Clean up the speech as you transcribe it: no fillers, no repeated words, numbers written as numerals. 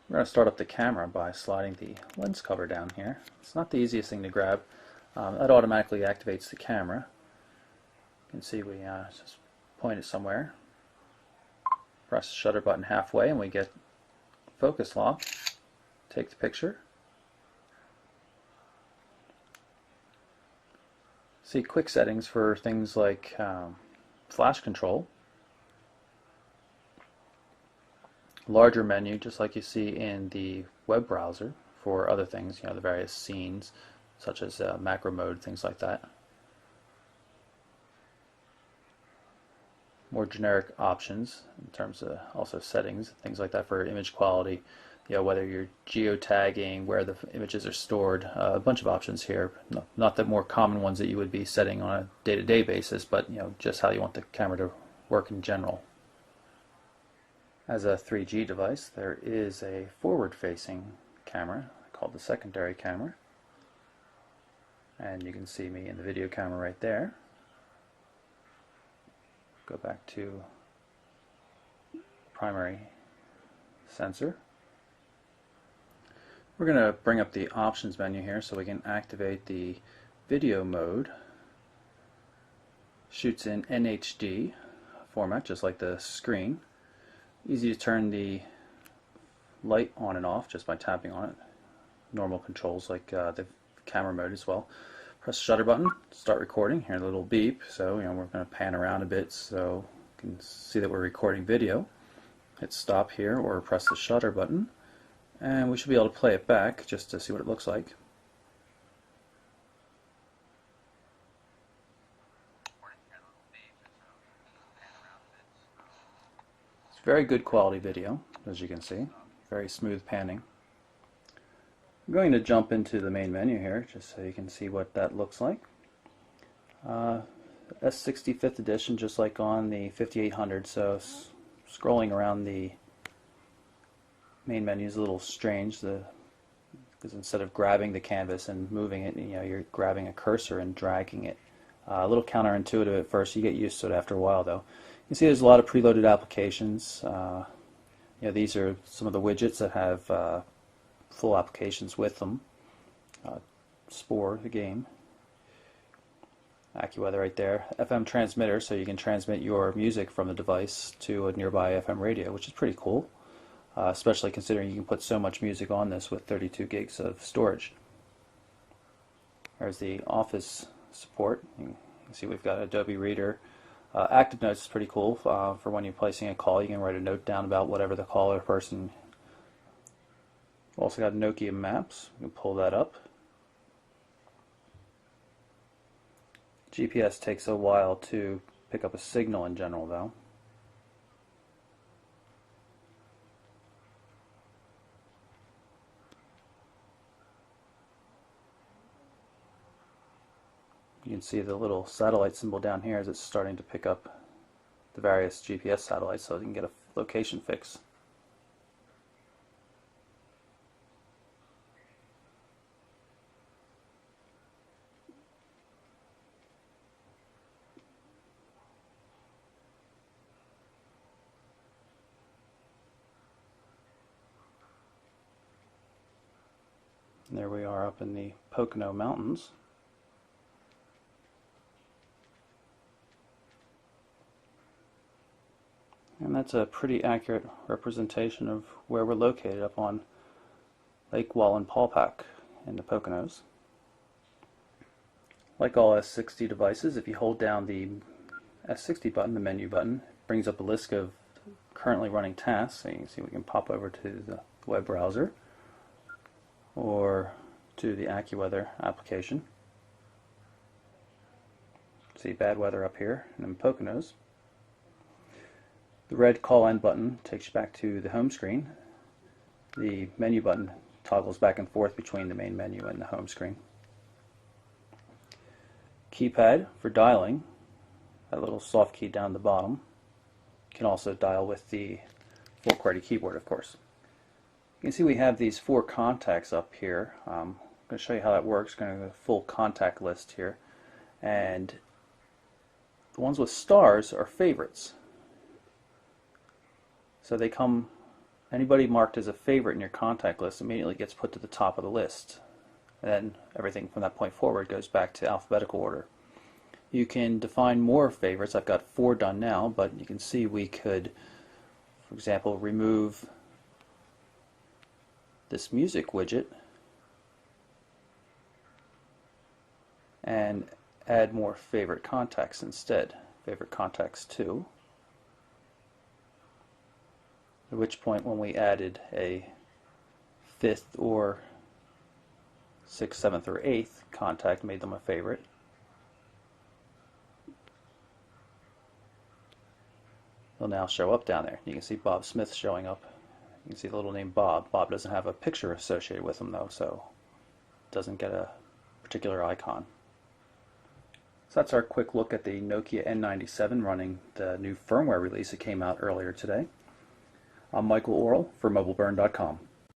We're going to start up the camera by sliding the lens cover down here. It's not the easiest thing to grab. That automatically activates the camera. You can see we just point it somewhere, press the shutter button halfway, and we get focus lock. Take the picture. See quick settings for things like flash control. Larger menu, just like you see in the web browser for other things, the various scenes, such as macro mode, things like that. More generic options in terms of also settings, things like that for image quality, whether you're geotagging, where the images are stored, a bunch of options here. Not the more common ones that you would be setting on a day-to-day basis, but just how you want the camera to work in general. As a 3G device, there is a forward-facing camera called the secondary camera, and you can see me in the video camera right there. Go back to primary sensor. We're going to bring up the options menu here so we can activate the video mode. Shoots in NHD format, just like the screen. Easy to turn the light on and off just by tapping on it. Normal controls like the camera mode as well. Press the shutter button, start recording. Hear the little beep, so we're going to pan around a bit so you can see that we're recording video. Hit stop here or press the shutter button, and we should be able to play it back just to see what it looks like. It's very good quality video, as you can see. Very smooth panning. I'm going to jump into the main menu here just so you can see what that looks like. S65th edition, just like on the 5800, so scrolling around the main menu is a little strange because instead of grabbing the canvas and moving it, you're grabbing a cursor and dragging it. A little counterintuitive at first. You get used to it after a while, though. You can see there's a lot of preloaded applications. These are some of the widgets that have full applications with them. Spore, the game. AccuWeather right there. FM transmitter, so you can transmit your music from the device to a nearby FM radio, which is pretty cool. Especially considering you can put so much music on this with 32 gigs of storage. There's the Office support. You can see we've got Adobe Reader. Active Notes is pretty cool for when you're placing a call. You can write a note down about whatever the caller person. We've also got Nokia Maps. You can pull that up. GPS takes a while to pick up a signal in general, though. You can see the little satellite symbol down here as it's starting to pick up the various GPS satellites so you can get a location fix. And there we are up in the Pocono Mountains. And that's a pretty accurate representation of where we're located up on Lake Wallenpaupack in the Poconos. Like all S60 devices, if you hold down the S60 button, the menu button, it brings up a list of currently running tasks. So you can see we can pop over to the web browser or to the AccuWeather application. See bad weather up here in the Poconos. The red call end button takes you back to the home screen. The menu button toggles back and forth between the main menu and the home screen. Keypad for dialing, that little soft key down the bottom. You can also dial with the full QWERTY keyboard, of course. You can see we have these 4 contacts up here. I'm going to show you how that works. I'm going to go to the full contact list here. And the ones with stars are favorites. So they come Anybody marked as a favorite in your contact list immediately gets put to the top of the list. And then everything from that point forward goes back to alphabetical order. You can define more favorites. I've got 4 done now, but you can see we could, for example, remove this music widget and add more favorite contacts instead. Favorite contacts 2. At which point, when we added a 5th or 6th, 7th, or 8th contact, made them a favorite. They'll now show up down there. You can see Bob Smith showing up. You can see the little name Bob. Bob doesn't have a picture associated with him though, so it doesn't get a particular icon. So that's our quick look at the Nokia N97 running the new firmware release that came out earlier today. I'm Michael Orrell for MobileBurn.com.